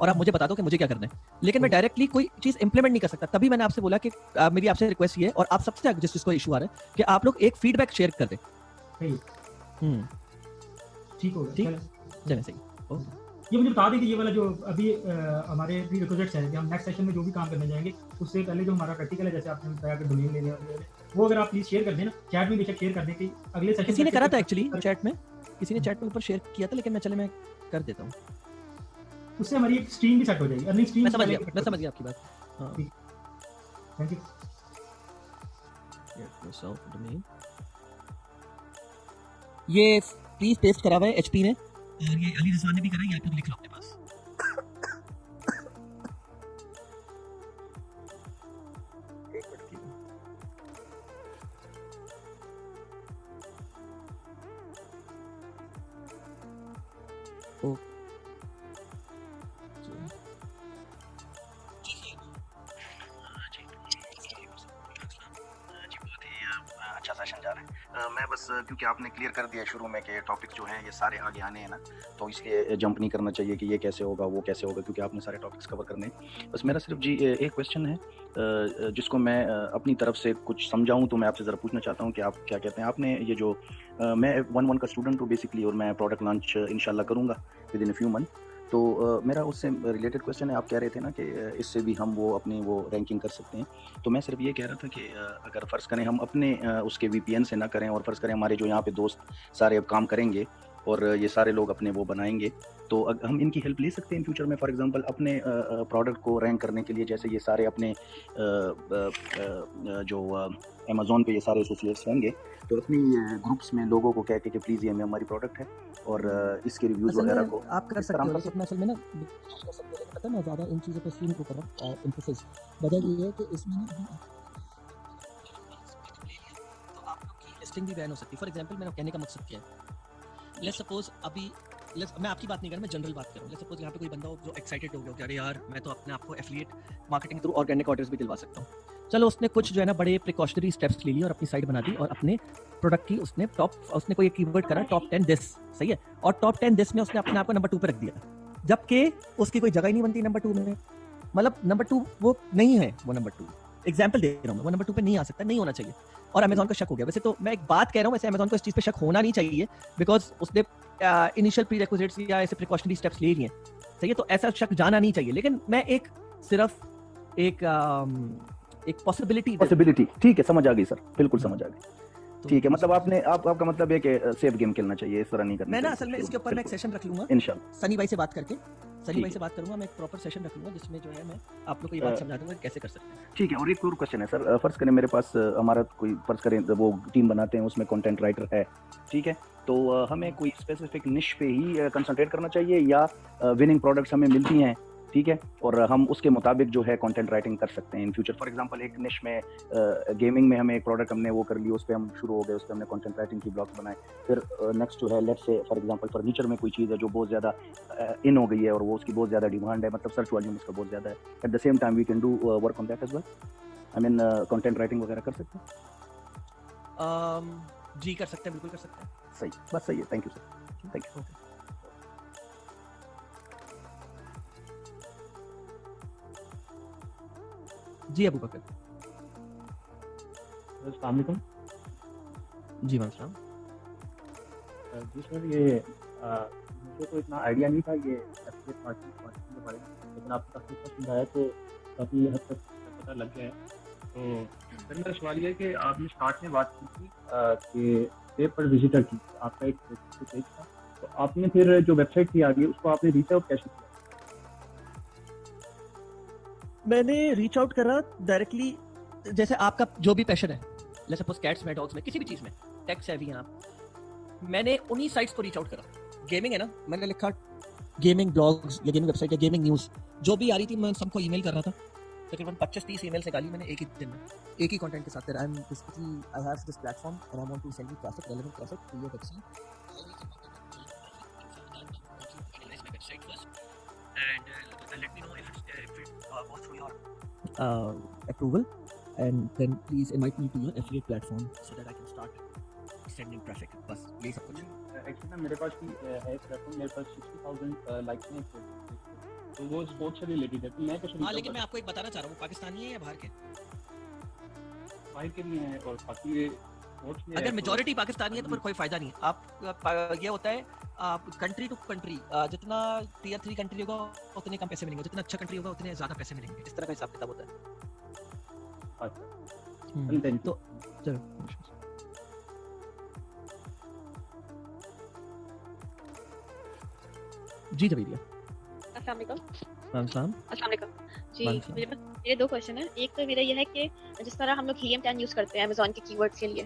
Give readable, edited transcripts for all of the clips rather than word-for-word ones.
और आप मुझे बता दो कि मुझे क्या करना है, लेकिन मैं डायरेक्टली कोई चीज़ इंप्लीमेंट नहीं कर सकता। तभी मैंने आपसे बोला कि मेरी आपसे रिक्वेस्ट ये है, और आप सबसे जिस चीज़ को इशू आ रहा है कि आप लोग एक फीडबैक शेयर कर दें। ठीक होगा, ठीक, चलें सही। ये मुझे बता दें कि ये वाला जो अभी हमारे प्री रिक्विजिट्स हैं कि हम नेक्स्ट सेशन में जो भी काम करने जाएंगे उससे पहले जो हमारा प्रैक्टिकल है, जैसे आपने बताया कि डोमेन लेने वाले, वो अगर आप प्लीज शेयर कर दें ना, चैट में बेशक शेयर कर दें कि अगले सेशन किसी ने करा था एक्चुअली चैट में, किसी ने चैट में ऊपर शेयर किया था, लेकिन मैं कर देता हूँ, उससे हमारी एक स्ट्रीम भी सेट हो जाएगी, अर्निंग स्ट्रीम। मैं समझ गया आपकी बात। हाँ, थैंक यू। ये प्लीज पेस्ट करा हुआ है एचपी ने, और ये अली रिजवान ने भी करा है, आप लोग लिख लो अपने पास। अच्छा सेशन जा रहा है। मैं बस क्योंकि आपने क्लियर कर दिया शुरू में कि टॉपिक जो हैं ये सारे आगे आने हैं ना, तो इसलिए जंप नहीं करना चाहिए कि ये कैसे होगा वो कैसे होगा, क्योंकि आपने सारे टॉपिक्स कवर करने हैं। बस मेरा सिर्फ जी एक क्वेश्चन है जिसको मैं अपनी तरफ से कुछ समझाऊं, तो मैं आपसे ज़रा पूछना चाहता हूं कि आप क्या कहते हैं। आपने ये जो मैं 1-1 का स्टूडेंट हूँ बेसिकली, और मैं प्रोडक्ट लॉन्च इंशाल्लाह करूँगा with in a few month. तो मेरा उससे रिलेटेड क्वेश्चन है, आप कह रहे थे ना कि इससे भी हम वो अपनी वो रैंकिंग कर सकते हैं। तो मैं सिर्फ ये कह रहा था कि अगर फ़र्ज़ करें हम अपने उसके वीपीएन से ना करें, और फ़र्ज़ करें हमारे जो यहाँ पे दोस्त सारे अब काम करेंगे और ये सारे लोग अपने वो बनाएंगे, तो हम इनकी हेल्प ले सकते हैं इन फ्यूचर में। फॉर एग्जांपल अपने प्रोडक्ट को रैंक करने के लिए, जैसे ये सारे अपने जो अमेज़ॉन पे ये सारे एसोसिएट्स होंगे, तो अपनी ग्रुप्स में लोगों को कह के कि प्लीज़ ये हमारी प्रोडक्ट है और इसके रिव्यूज़ वगैरह को आप कर सकते हो, लेकिन असल में ना कर सकते हो, लेकिन पता है मैं ज़्यादा इन चीज़ों पे स्ट्रीम को कर रहा हूँ। एम्फेसिस वजह ये है कि इसमें ना तो आप लोग की लिस्टिंग भी बैन हो सकती है। फॉर एग्जांपल मेरा कहने का मकसद क्या है, लेट्स सपोज अभी मैं आपकी बात नहीं कर रहा, मैं जनरल बात कर रहा हूँ। लेट्स सपोज यहाँ पे कोई बंदा हो जो एक्साइटेड हो गया कि अरे यार मैं तो अपने आप को एफिलिएट मार्केटिंग के थ्रू ऑर्गेनिक ऑर्डर्स भी दिलवा सकता हूँ। चलो उसने कुछ जो है ना बड़े प्रिकॉशनरी स्टेप्स ले लिए और अपनी साइट बना दी, और अपने प्रोडक्ट की उसने कोई कीवर्ड करा टॉप 10 दिस, सही है, और टॉप 10 दिस में उसने अपने आप को नंबर 2 पे रख दिया, जबकि उसकी कोई जगह ही नहीं बनती नंबर 2 में। मतलब नंबर 2 वो नहीं है, वो नंबर 2 एग्जाम्पल दे रहा हूँ मैं, वो नंबर 2 पे नहीं आ सकता, नहीं होना चाहिए। और अमेजॉन का शक हो गया। वैसे तो मैं एक बात कह रहा हूँ, वैसे अमेजॉन को इस चीज़ पे शक होना नहीं चाहिए, बिकॉज उसने इनिशियल प्री रिक्विजिट्स या ऐसे प्रिकॉशनरी स्टेप्स ले लिए, सही है, तो ऐसा शक जाना नहीं चाहिए। लेकिन मैं एक सिर्फ एक पॉसिबिलिटी, ठीक है, समझ आ गई सर, बिल्कुल समझ आ गई। ठीक है, मतलब आपका मतलब है कि सेफ गेम खेलना चाहिए, इस तरह नहीं करना चाहिए। मैं ना असल में इसके ऊपर मैं एक सेशन रख लूंगा इंशाल्लाह, सनी भाई से बात करके, सनी भाई से बात करूंगा, मैं एक प्रॉपर सेशन रख लूंगा जिसमें जो है मैं आप लोग को ये बात समझा दूंगा कैसे कर सकते हैं। ठीक है। और एक और क्वेश्चन है सर, फर्ज करें मेरे पास हमारा कोई फर्ज करें वो टीम बनाते हैं, उसमें कंटेंट राइटर है, ठीक है, तो हमें कोई स्पेसिफिक निश पे ही कंसंट्रेट करना चाहिए या विनिंग प्रोडक्ट्स हमें मिलती हैं, ठीक है, और हम उसके मुताबिक जो है कंटेंट राइटिंग कर सकते हैं इन फ्यूचर। फॉर एग्जांपल एक निश में गेमिंग में हमें एक प्रोडक्ट हमने वो कर लिया, उस पर हम शुरू हो गए, उस पर हमने कंटेंट राइटिंग की ब्लॉग्स बनाए। फिर नेक्स्ट जो है let's say for example furniture में कोई चीज़ है जो बहुत ज़्यादा इन हो गई है और वो उसकी बहुत ज़्यादा डिमांड है, मतलब सर्च वॉल्यूम उसका बहुत ज़्यादा है, at the same time we can do work on that as well. I mean content writing वगैरह कर सकते हैं? जी कर सकते हैं, बिल्कुल कर सकते हैं। सही, बस सही है। Thank you sir, thank you. जी अबू बकर। अस्सलाम वालेकुम। जी वालेकुम। जी सर, ये मुझे तो इतना आइडिया नहीं था ये एफिलिएट मार्केटिंग के बारे में, लेकिन आपने काफ़ी अच्छा समझाया तो काफ़ी हद तक पता लग गया है। तो सर मेरा सवाल ये है कि आपने स्टार्ट में बात की थी कि पे पर विजिटर की, आपका एक पेज था, तो आपने फिर जो वेबसाइट थी आगे उसको आपने रीच आउट कैसे किया? मैंने रीच आउट करा डायरेक्टली, जैसे आपका जो भी पैशन है, लेट्स सपोज कैट्स में, डॉग्स में, किसी भी चीज़ में टेक सेवी हैं आप, मैंने उन्हीं साइट्स को रीच आउट करा। गेमिंग है ना, मैंने लिखा गेमिंग ब्लॉग्स या गेमिंग वेबसाइट या गेमिंग न्यूज़ जो भी आ रही थी मैं सबको ईमेल कर रहा था। तकरीबन 25-30 ईमेल निकाली मैंने एक ही दिन में, एक ही कंटेंट के साथ। I am basically I have this platform and I want to send you traffic, relevant traffic to your website and let me know if it goes through your approval, and then please invite me to your affiliate platform so that I can start sending traffic. बस यही सब कुछ। Actually ना मेरे पास भी है platform, मेरे पास 60,000 likes हैं, तो वो स्पोर्ट्स से रिलेटेड है, तो मैं कुछ नहीं हाँ, लेकिन मैं कहूँगा। आपको एक बताना चाह रहा हूँ, वो पाकिस्तानी है या बाहर के? बाहर के भी हैं और बाकी ये स्पोर्ट्स में है अगर तो मेजॉरिटी पाकिस्तानी है तो हाँ फिर कोई फायदा नहीं है। ये होता है आप कंट्री टू कंट्री, जितना टियर 3 कंट्री होगा उतने कम पैसे मिलेंगे, जितना अच्छा कंट्री होगा उतने ज्यादा पैसे मिलेंगे, इस तरह का हिसाब किताब होता है। अच्छा थैंक यू। तो चलो जी जबीरिया। अस्सलाम वालेकुम। सलाम। अस्सलाम वालेकुम। जी, वालेकुम मेरे 2 क्वेश्चन हैं। एक तो मेरा ये है कि जिस तरह हम लोग हीलियम 10 यूज़ करते हैं अमेज़न के कीवर्ड्स के लिए,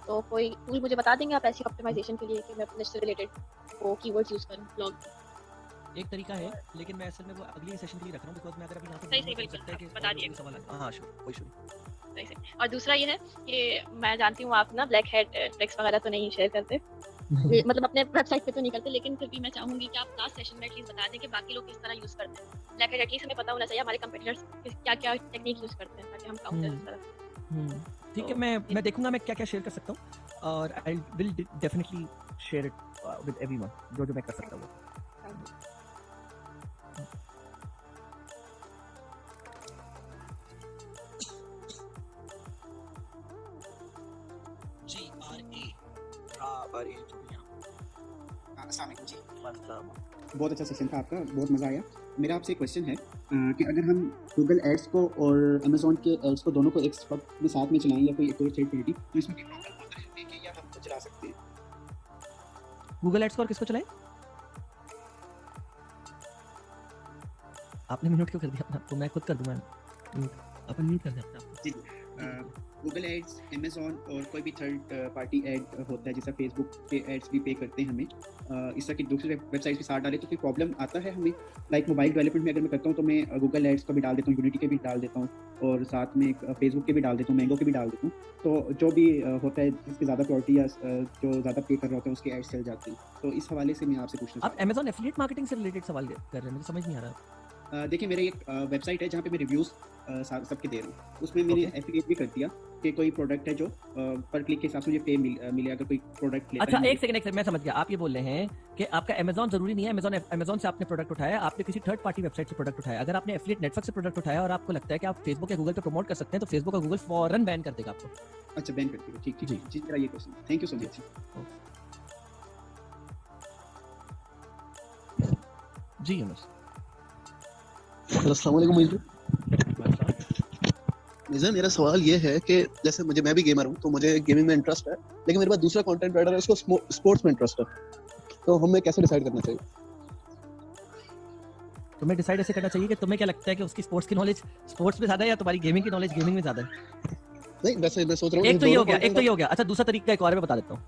तो कोई टूल मुझे बता देंगे आप ऐसी ऑप्टिमाइज़ेशन के लिए कि मैं अपने से रिलेटेड वो कीवर्ड्स यूज़ करूँ ब्लॉग में? एक तरीका है, लेकिन मैं असल में वो अगली सेशन के लिए रख रहा हूँ, बिकॉज़ मैं अगर अभी यहाँ पे सही, बोलूँगा तो हो बिल्कुल, सकता है कि आप बता और भी दिएगा। सवाल आ जाए। हाँ, श्योर, कोई इशू नहीं। सही से। और दूसरा ये है कि मैं जानती हूँ आप ना ब्लैक हैट ट्रिक्स वगैरह तो नहीं शेयर करते, ये मतलब अपने वेबसाइट पे तो नहीं करते, लेकिन फिर भी मैं चाहूँगी कि आप लास्ट सेशन में एटलीस्ट बता दें कि बाकी लोग किस तरह यूज़ करते हैं। ब्लैक हैट एटलीस्ट हमें पता होना चाहिए हमारे कंपीटिटर्स क्या-क्या टेक्निक यूज़ करते हैं ताकि हम काउंटर हुँ। इस तरह। ठीक है, तो मैं देखूँगा मैं क्या-क्या शेयर कर सकता हूँ, और I will definitely share it with everyone, जो मैं कर सकता हूँ। GRA जो भी यहाँ। अस्सलाम वालेकुम जी। मतलब बहुत अच्छा सेशन था आपका, बहुत मज़ा आया। मेरा आपसे एक क्वेश्चन है कि अगर हम गूगल एड्स को और अमेज़न के एड्स को दोनों को एक वक्त में साथ में चलाएँ या कोई एक और थर्ड पार्टी, तो इसमें कोई प्रॉब्लम होता है कि या हम तो चला सकते हैं? गूगल एड्स को और किसको चलाएं? आपने म्यूट क्यों कर दिया अपने आप को? मैं खुद कर दूंगा म्यूट। अपन म्यूट कर दें अपने आप को। जी। गूगल एड्स, अमेज़न और कोई भी थर्ड पार्टी एड होता है, जैसा फेसबुक के एड्स भी पे करते हैं हमें, इस तरह की दूसरी वेबसाइट के साथ डालें तो कोई प्रॉब्लम आता है हमें? लाइक मोबाइल डेवलपमेंट में अगर मैं करता हूँ तो मैं गूगल एड्स का भी डाल देता हूँ, यूनिटी के भी डाल देता हूँ और साथ में फेसबुक के भी डाल देता हूँ, मैंगो के भी डाल देता हूँ। तो जो भी होता है जिसकी ज़्यादा प्रायोरिटी या जो ज़्यादा पे कर रहा होता है उसके एड्स चल जाते हैं। तो इस हवाले से मैं आपसे पूछना आप चाहता हूँ। Amazon एफिलिएट मार्केटिंग से रिलेटेड सवाल कर रहे हैं, मुझे समझ नहीं आ रहा। देखिए मेरी एक वेबसाइट है जहाँ पे मैं रिव्यूज़ सबके दे रहा हूँ। उसमें मैंने ओके। एफिलिएट भी कर दिया कि कोई प्रोडक्ट है जो पर क्लिक के हिसाब से मुझे पे मिले अगर कोई प्रोडक्ट लेता अच्छा, है एक सेकंड मैं समझ गया। आप ये बोल रहे हैं कि आपका Amazon जरूरी नहीं है Amazon से आपने प्रोडक्ट उठाया, आपने किसी थर्ड पार्टी वेबसाइट से प्रोडक्ट उठाया। अगर आपने एफिलिएट नेटवर्क से प्रोडक्ट उठाया और आपको लगता है कि आप फेसबुक या गूगल पे प्रमोट कर सकते हैं, तो फेसबुक और गूगल फौरन बैन कर देगा आपको। अच्छा बैन कर दिया, ठीक ठीक जी। जी, मेरा ये question. Thank you so much. जी यूनुस। अस्सलाम वालेकुम मिज़र, मेरा सवाल ये है कि जैसे मैं भी गेमर हूँ, तो मुझे गेमिंग में इंटरेस्ट है, लेकिन मेरे पास दूसरा कंटेंट राइटर है, उसको स्पोर्ट्स में इंटरेस्ट है, तो हमें कैसे डिसाइड करना चाहिए? तुम्हें डिसाइड ऐसे करना चाहिए कि तुम्हें क्या लगता है कि उसकी स्पोर्ट्स की नॉलेज स्पोर्ट्स में ज्यादा है या तुम्हारी गेमिंग की नॉलेज गेमिंग में ज्यादा है। नहीं, वैसे मैं सोच रहा हूँ एक तो ये हो गया। अच्छा, दूसरा तरीका एक और मैं बता देता हूँ।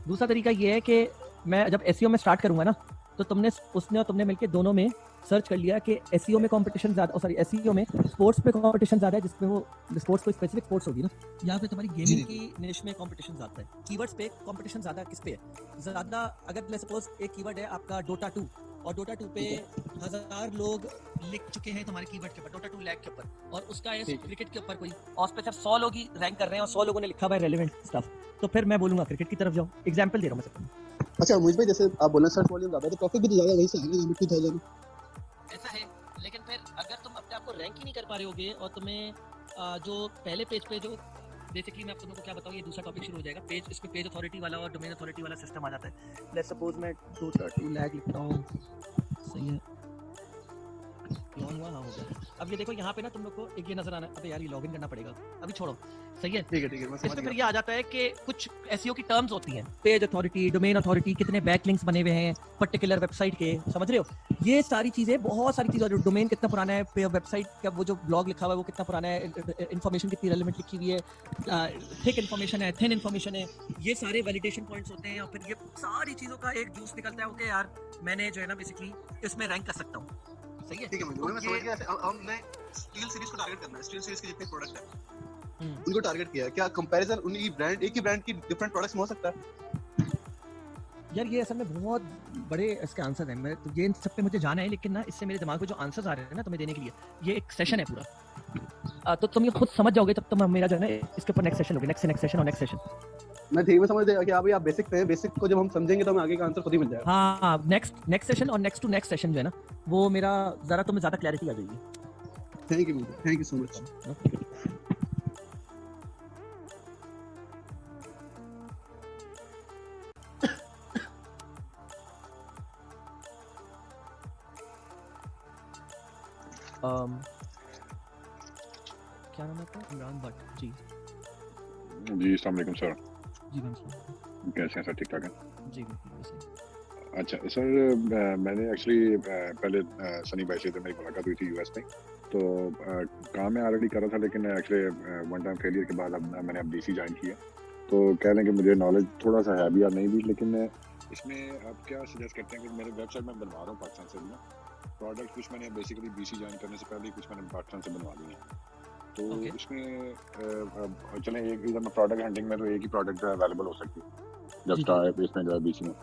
दूसरा तरीका ये है कि मैं जब एसईओ में स्टार्ट करूंगा ना, तो उसने और तुमने मिलकर दोनों में सर्च कर लिया कि एसईओ में कंपटीशन ज्यादा, सॉरी एसईओ में स्पोर्ट्स पे कंपटीशन ज्यादा है, जिसमें वो स्पोर्ट्स कोई स्पेसिफिक स्पोर्ट्स होगी ना, यहाँ पे तुम्हारी गेमिंग की निश में कंपटीशन ज्यादा है। कीवर्ड्स पे कंपटीशन ज्यादा किस पे है? ज्यादा अगर लेट्स सपोज एक कीवर्ड है आपका डोटा 2 और डोटा 2 पे 1000 लोग लिख चुके हैं तुम्हारे कीवर्ड के ऊपर, डोटा 2 लैग के ऊपर, और उसका है क्रिकेट के ऊपर कोई, और उस पे सिर्फ 100 लोग ही रैंक कर रहे हैं और 100 लोगों ने लिखा हुआ है रेलेवेंट स्टफ, तो फिर मैं बोलूंगा क्रिकेट की तरफ जाओ। एग्जांपल दे रहा हूं मैं सबको। अच्छा मुझ भाई, जैसे आप बोलना सर्च वॉल्यूम ज्यादा है तो प्रॉफिट भी ज्यादा वहीं से आएगा, लिमिट 2000। ऐसा है, लेकिन फिर अगर तुम अपने आप को रैंक ही नहीं कर पा रहे होगे और तुम्हें जो पहले पेज पे जो बेसिकली मैं आपको क्या बताऊँ, ये दूसरा टॉपिक शुरू हो जाएगा। इस पे पेज अथॉरिटी वाला और डोमेन अथॉरिटी वाला सिस्टम आ जाता है। लेट्स सपोज मैं डोटा 2 लैग लिखता हूँ, सही है, लॉन्ग हुआ, हाँ हो गया। अब ये देखो यहाँ पे ना तुम लोग को एक ये नजर आना, अबे यार ये लॉगिन करना पड़ेगा, अभी छोड़ो, सही है। ठीक है मैं समझ इसमें फिर गया। ये आ जाता है कि कुछ एसईओ की टर्म्स होती हैं, पेज अथॉरिटी, डोमेन अथॉरिटी, कितने बैकलिंक्स बने हुए हैं पर्टिकुलर वेबसाइट के, समझ रहे हो? ये सारी चीजें, बहुत सारी चीजें, डोमेन कितना पुराना है, वेबसाइट का वो जो ब्लॉग लिखा हुआ है वो कितना पुराना है, इन्फॉर्मेशन कितनी रेलेवेंट लिखी हुई है, थिक इन्फॉर्मेशन है, थिन इन्फॉर्मेशन है, ये सारे वैलिडेशन पॉइंट्स होते हैं। और फिर ये सारी चीजों का एक जूस निकलता है, ओके यार मैंने जो है ना बेसिकली इसमें रैंक कर सकता हूँ, सही है। ठीक है मैं समझ गया। हमने स्टील सीरीज को टारगेट करना है, स्टील सीरीज के जितने प्रोडक्ट हैं उनको टारगेट किया है। क्या कंपैरिजन उन्हीं ब्रांड, एक ही ब्रांड की डिफरेंट प्रोडक्ट्स में हो सकता है? यार ये असल में बहुत बड़े इसके आंसर हैं, मैं तो ये इन सब पे मुझे जाना है, लेकिन ना इससे मेरे दिमाग में जो आंसर्स आ रहे हैं ना तुम्हें देने के लिए, ये एक सेशन है पूरा। तो तुम ये खुद समझ जाओगे तब तुम मेरा जो है ना इसके ऊपर नेक्स्ट सेशन होगी, नेक्स्ट सेशन और नेक्स्ट सेशन। मैं ठीक में समझ गया कि आप बेसिक पे हैं, बेसिक को जब हम समझेंगे तो हमें आगे का आंसर खुद ही मिल जाएगा। हाँ, नेक्स्ट सेशन और नेक्स्ट टू नेक्स्ट सेशन जो है ना वो मेरा जरा तुम्हें ज्यादा क्लैरिटी आ जाएगी। Thank you so much. क्या नाम है आपका? इमरान भट्ट जी। जी अस्सलाम वालेकुम सर, जी मैम कैसे हैं सर? ठीक ठाक हैं? जी बिल्कुल सही। अच्छा सर, मैंने एक्चुअली पहले सनी भाई से तो मेरी मुलाकात हुई थी यूएस में, तो काम मैं ऑलरेडी कर रहा था, लेकिन एक्चुअली वन टाइम फेलियर के बाद अब मैंने अब डीसी ज्वाइन किया। तो कह लें कि मुझे नॉलेज थोड़ा सा है भी या नहीं भी, लेकिन इसमें आप क्या सजेस्ट करते हैं कि मेरे वेबसाइट में बनवा रहा हूँ पाकिस्तान से ना प्रोडक्ट, कुछ मैंने बेसिकली बीसी ज्वाइन करने से पहले कुछ मैंने पाकिस्तान से बनवा ली है। तो इसमें चलें एक इधर में प्रोडक्ट हंटिंग में तो एक ही प्रोडक्ट अवेलेबल हो सकती है जब स्टार्ट इसमें जो है बीसी में।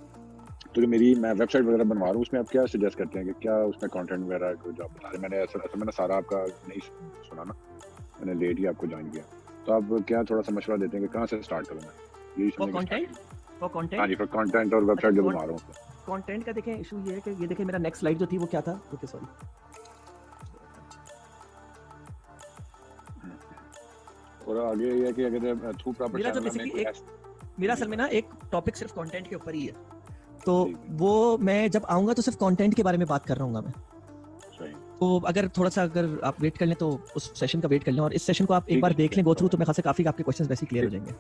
तो जो मेरी मैं वेबसाइट वगैरह बनवा रहा हूँ उसमें आप क्या सजेस्ट करते हैं कि क्या उसमें कंटेंट वगैरह को जो आप बता रहे हैं, मैंने असल मैंने सारा आपका नहीं सुना ना, मैंने लेट ही आपको ज्वाइन किया, तो आप क्या थोड़ा सा मशवरा देते हैं कि कहाँ से स्टार्ट करूँ मैं? यही फॉर कंटेंट हाँ जी, फॉर कंटेंट और वेबसाइट जो बनवा रहा हूँ। कंटेंट का देखें इशू ये है कि ये देखें मेरा नेक्स्ट स्लाइड जो थी वो क्या था, ओके सॉरी, और आगे ये है कि अगर थ्रू प्रॉपर मेरा जो बेसिकली मेरा असल में ना एक टॉपिक सिर्फ कंटेंट के ऊपर ही है, तो वो मैं जब आऊंगा तो सिर्फ कंटेंट के बारे में बात कर रहा हूँ मैं। तो अगर थोड़ा सा अगर आप वेट कर लें तो उस सेशन का वेट कर लें, और इस सेशन को आप एक बार देख लें गो थ्रू, तो मेरे ख्याल से काफी आपके क्वेश्चंस वैसे क्लियर हो जाएंगे।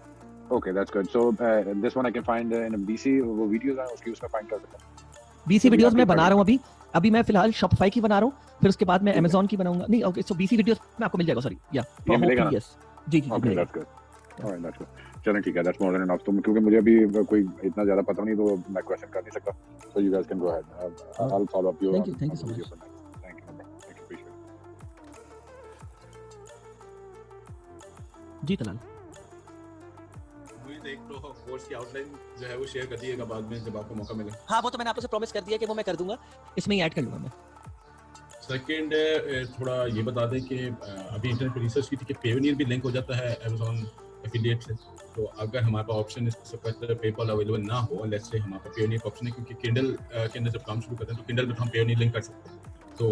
Okay that's good. So this one I can find in BC, वो वीडियोस हैं उसकी उसमें फाइंड कर सकते हैं। बीसी वीडियोस मैं बना रहा हूँ अभी मैं फिलहाल शॉपिफाई की बना रहा हूँ, फिर उसके बाद मैं अमेज़न की बनाऊंगा। नहीं ओके, सो बीसी वीडियोस में आपको मिल जाएगा, सॉरी या यस जी जी okay that's good, alright that's good. चलें ठीक है, दैट्स मोर देन एनफ। तो क्योंकि मुझे अभी कोई इतना ज्यादा पता नहीं तो मैं क्वेश्चन कर नहीं सकता, so you guys can go ahead, I will follow up you. Thank you so much. Thank you appreciate. जी तलाल एक तो कोर्स की आउटलाइन जो है वो शेयर कर दिएगा बाद में जब आपको मौका मिले। हाँ वो तो मैंने आपसे प्रॉमिस कर दिया कि वो मैं कर दूंगा, इसमें ही ऐड कर लूंगा मैं। सेकंड थोड़ा ये बता दें कि अभी इंटरनेट पे रिसर्च की थी कि पेयोनियर भी लिंक हो जाता है अमेज़न एफिलिएट से, तो अगर हमारे पास ऑप्शन इससे पहले पेपल अवेलेबल ना हो, लेट्स से हमारे पास पेयोनियर का ऑप्शन है, क्योंकि किंडल के अंदर जब काम शुरू करते हैं तो किंडल पे हम पेयोनियर लिंक कर सकते हैं, तो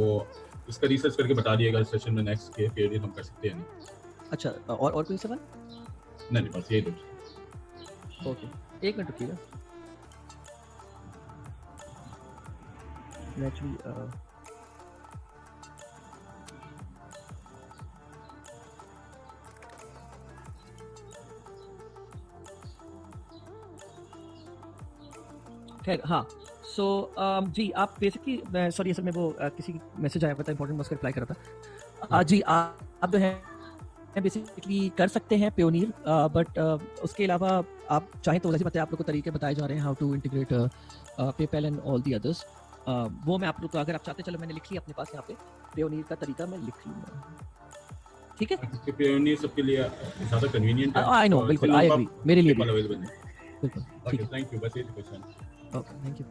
इसका रिसर्च करके बता दिएगा सेशन में नेक्स्ट के पेयोनियर हम कर सकते हैं नहीं। अच्छा और कोई सवाल? नहीं बस ये दो। ओके एक मिनट रुकिएगा। एक्चुअली खैर हाँ, सो जी आप बेसिकली सॉरी असल में वो किसी मैसेज आया पता इंपॉर्टेंट, मैं उसका रिप्लाई कर रहा था। जी आप जो है बेसिकली कर सकते हैं पेयोनियर, बट उसके अलावा आप चाहें तो वैसे बताए आप लोग को तरीके बताए जा रहे हैं how to integrate PayPal and all the others, वो मैं आप लोग को अगर आप चाहते, चलो मैंने लिख लिया अपने पास यहाँ पे पेयोनियर का तरीका मैं लिख लूँगा, ठीक है? पेयोनियर सबके लिए ज़्यादा कन्वीनियंट है। आई नो, बिल्कुल आई एग्री, मेरे लिए भी अवेलेबल है। बिल्कुल ठीक है, थैंक यू, बस ये क्वेश्चन। ओके थैंक यू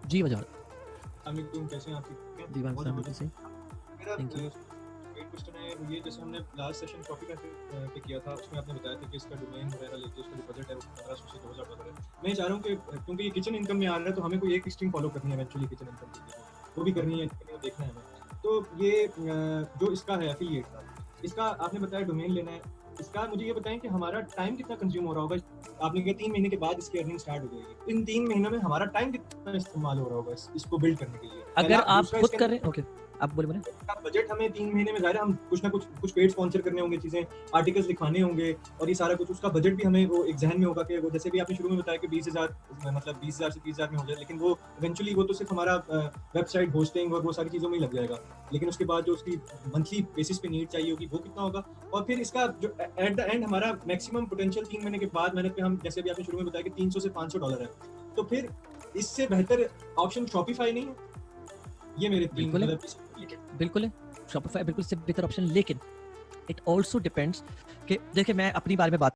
जी। वजह तुम कैसे हैं आप? जी मैम बिल्कुल सही। मेरा थैंक यू। एक क्वेश्चन है वो ये, जैसे हमने लास्ट सेशन कॉपी पे किया था उसमें आपने बताया था कि इसका डोमेन वगैरह लेके उसका जो बजट है वो 1500 से 2000 डॉलर है। मैं चाह रहा हूँ कि क्योंकि ये किचन इनकम में आ रहा है तो हमें कोई एक स्ट्रीम फॉलो करनी है इवेंचुअली किचन इनकम के लिए, वो भी करनी है, देखना है हमें। तो ये जो इसका है एफिलिएट का, इसका आपने बताया डोमेन लेना है, इसका मुझे ये बताएं कि हमारा टाइम कितना कंज्यूम हो रहा होगा? आपने कहा 3 महीने के बाद इसकी अर्निंग स्टार्ट हो जाएगी, इन 3 महीनों में हमारा टाइम कितना इस्तेमाल हो रहा होगा इसको बिल्ड करने के लिए? अगर आप खुद कर रहे हैं, ओके आप बोले बजट हमें 3 महीने में ज़ाहिर हम कुछ ना कुछ पेड स्पॉन्सर करने होंगे, चीज़ें आर्टिकल्स लिखवाने होंगे और ये सारा कुछ, उसका बजट भी हमें वो एक जहन में होगा कि वो जैसे भी आपने शुरू में बताया कि 20,000 मतलब 20,000 से 30,000 में हो जाए, लेकिन वो इवेंचुअली वो तो सिर्फ हमारा वेबसाइट होस्टिंग और वो सारी चीज़ों में ही लग जाएगा, लेकिन उसके बाद जो उसकी मंथली बेसिस पे नीड चाहिए होगी वो कितना होगा? और फिर इसका जो एट द एंड हमारा मैक्सिमम पोटेंशियल 3 महीने के बाद मेहनत पे हम, जैसे भी आपने शुरू में बताया कि 300 से 500 डॉलर है, तो फिर इससे बेहतर ऑप्शन शॉपिफाई नहीं है? ये मेरे बिल्कुल है, शॉपिफाई बिल्कुल से बेहतर ऑप्शन, लेकिन इट ऑल्सो डिपेंड्स कि देखिए मैं अपनी बारे में बात